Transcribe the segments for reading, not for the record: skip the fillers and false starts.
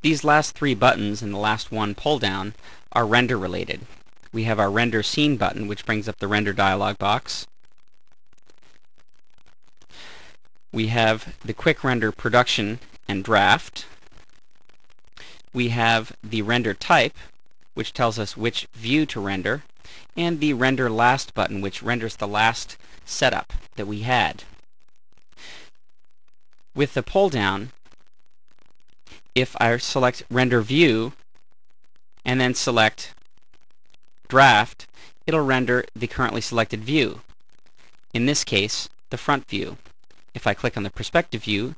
These last three buttons and the last one pull down are render related. We have our render scene button, which brings up the render dialog box. We have the quick render production and draft. We have the render type, which tells us which view to render, and the render last button, which renders the last setup that we had. With the pull down, if I select render view and then select draft, it'll render the currently selected view. In this case, the front view. If I click on the perspective view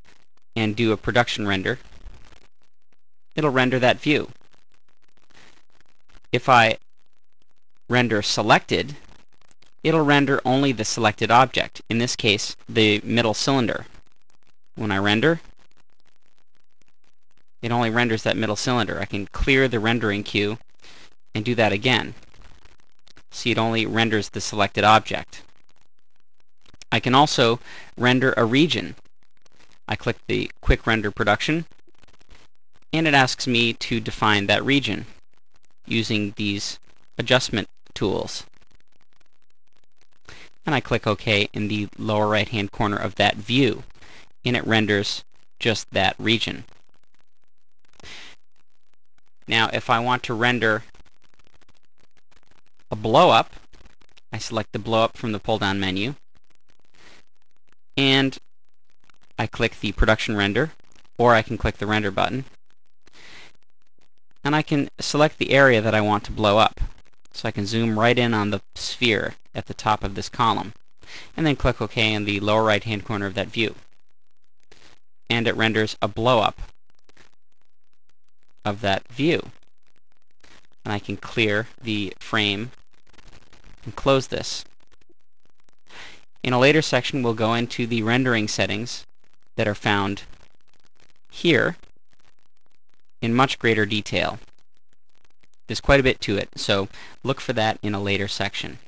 and do a production render, it'll render that view. If I render selected, it'll render only the selected object, in this case, the middle cylinder. When I render, it only renders that middle cylinder. I can clear the rendering queue and do that again. See, it only renders the selected object. I can also render a region. I click the Quick Render Production, and it asks me to define that region using these adjustment tools. And I click OK in the lower right hand corner of that view, and it renders just that region. Now if I want to render a blow-up, I select the blow-up from the pull-down menu, and I click the production render, or I can click the render button, and I can select the area that I want to blow up. So I can zoom right in on the sphere at the top of this column, and then click OK in the lower right hand corner of that view. And it renders a blow-up of that view. And I can clear the frame and close this. In a later section, we'll go into the rendering settings that are found here in much greater detail. There's quite a bit to it, so look for that in a later section.